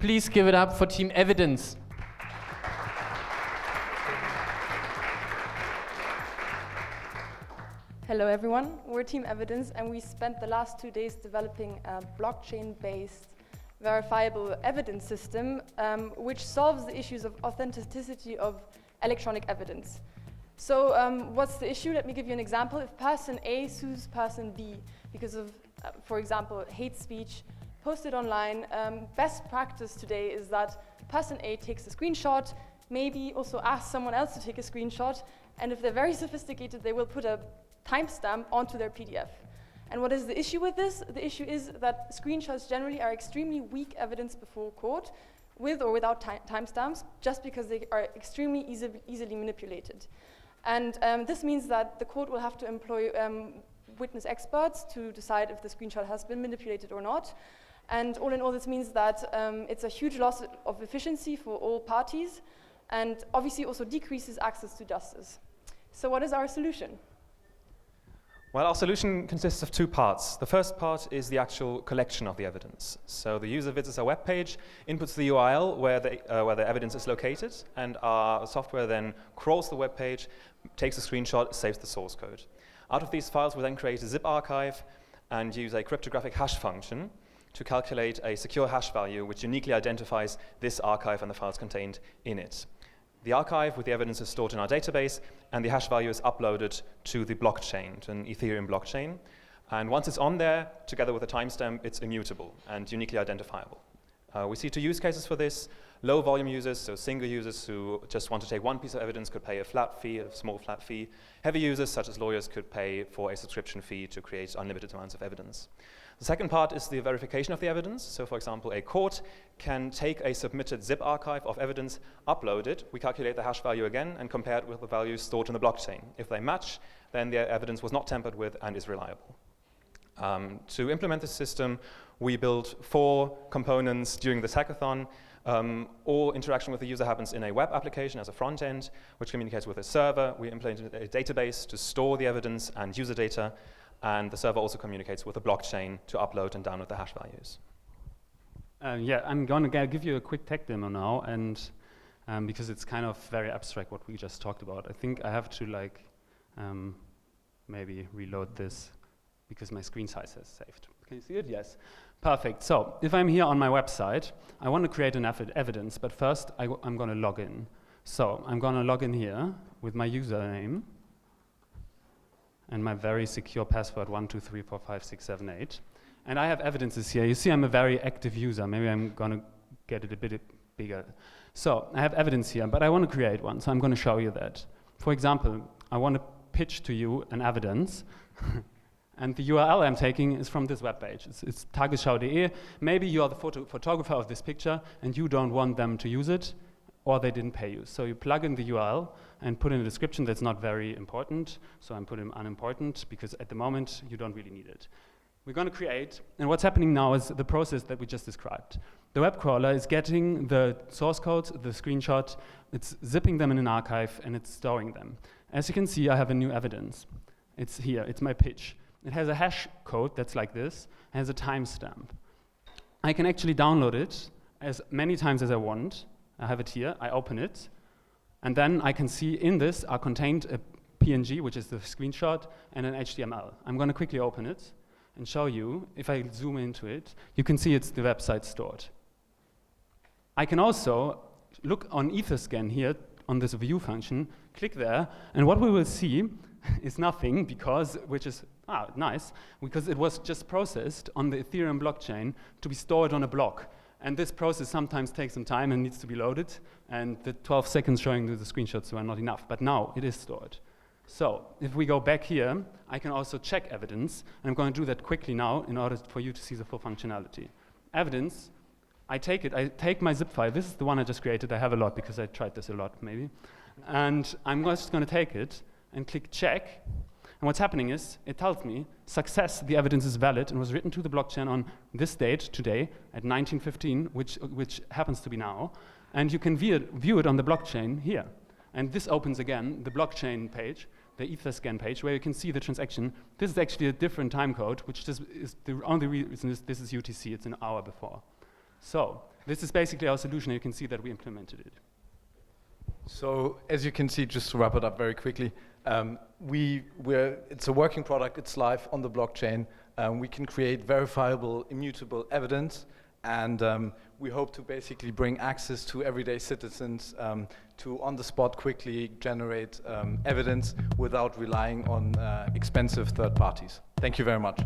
Please give it up for Team Evidens. Hello everyone, we're Team Evidens and we spent the last 2 days developing a blockchain-based verifiable evidence system which solves the issues of authenticity of electronic evidence. So what's the issue? Let me give you an example. If person A sues person B because of, for example, hate speech posted online, best practice today is that person A takes a screenshot, maybe also asks someone else to take a screenshot, and if they're very sophisticated, they will put a timestamp onto their PDF. And what is the issue with this? The issue is that screenshots generally are extremely weak evidence before court, with or without timestamps, just because they are extremely easily manipulated. And this means that the court will have to employ witness experts to decide if the screenshot has been manipulated or not. And all in all, this means that it's a huge loss of efficiency for all parties, and obviously also decreases access to justice. So what is our solution? Well, our solution consists of 2 parts. The first part is the actual collection of the evidence. So the user visits our web page, inputs the URL where the evidence is located, and our software then crawls the web page, takes a screenshot, saves the source code. Out of these files, we then create a zip archive and use a cryptographic hash function to calculate a secure hash value which uniquely identifies this archive and the files contained in it. The archive with the evidence is stored in our database, and the hash value is uploaded to the blockchain, to an Ethereum blockchain. And once it's on there, together with a timestamp, it's immutable and uniquely identifiable. We see 2 use cases for this. Low volume users, so single users who just want to take one piece of evidence could pay a flat fee, a small flat fee. Heavy users, such as lawyers, could pay for a subscription fee to create unlimited amounts of evidence. The second part is the verification of the evidence. So for example, a court can take a submitted zip archive of evidence, upload it, we calculate the hash value again, and compare it with the values stored in the blockchain. If they match, then the evidence was not tampered with and is reliable. To implement this system, we built 4 components during this hackathon. All interaction with the user happens in a web application as a front end, which communicates with a server. We implemented a database to store the evidence and user data, and the server also communicates with the blockchain to upload and download the hash values. Yeah, I'm going to give you a quick tech demo now, and because it's kind of very abstract what we just talked about. I think I have to maybe reload this because my screen size has saved. Can you see it? Yes. Perfect. So if I'm here on my website, I want to create an evidence, but first I'm going to log in. So I'm going to log in here with my username and my very secure password 12345678. And I have evidences here. You see I'm a very active user. Maybe I'm going to get it a bit bigger. So I have evidence here, but I want to create one. So I'm going to show you that. For example, I want to pitch to you an evidence. And the URL I'm taking is from this web page. It's tagesschau.de. Maybe you are the photographer of this picture and you don't want them to use it, or they didn't pay you. So you plug in the URL and put in a description that's not very important. So I'm putting unimportant because at the moment you don't really need it. We're going to create, and what's happening now is the process that we just described. The web crawler is getting the source codes, the screenshot, it's zipping them in an archive, and it's storing them. As you can see, I have a new evidence. It's here, it's my pitch. It has a hash code that's like this, and has a timestamp. I can actually download it as many times as I want. I have it here, I open it, and then I can see in this are contained a PNG, which is the screenshot, and an HTML. I'm going to quickly open it and show you. If I zoom into it, you can see it's the website stored. I can also look on Etherscan here on this view function, click there, and what we will see is nothing because, which is nice, because it was just processed on the Ethereum blockchain to be stored on a block. And this process sometimes takes some time and needs to be loaded, and the 12 seconds showing you the screenshots were not enough, but now it is stored. So if we go back here, I can also check evidence, and I'm going to do that quickly now in order for you to see the full functionality. Evidence, I take my zip file. This is the one I just created. I have a lot because I tried this a lot, maybe. And I'm just going to take it and click check. And what's happening is, it tells me, success, the evidence is valid and was written to the blockchain on this date, today, at 1915, which happens to be now. And you can view it on the blockchain here. And this opens again the blockchain page, the Etherscan page, where you can see the transaction. This is actually a different time code, which is the only reason this is UTC. It's an hour before. So This is basically our solution. You can see that we implemented it. So as you can see, just to wrap it up very quickly, it's a working product, it's live on the blockchain. We can create verifiable, immutable evidence, and we hope to basically bring access to everyday citizens to on the spot quickly generate evidence without relying on expensive third parties. Thank you very much.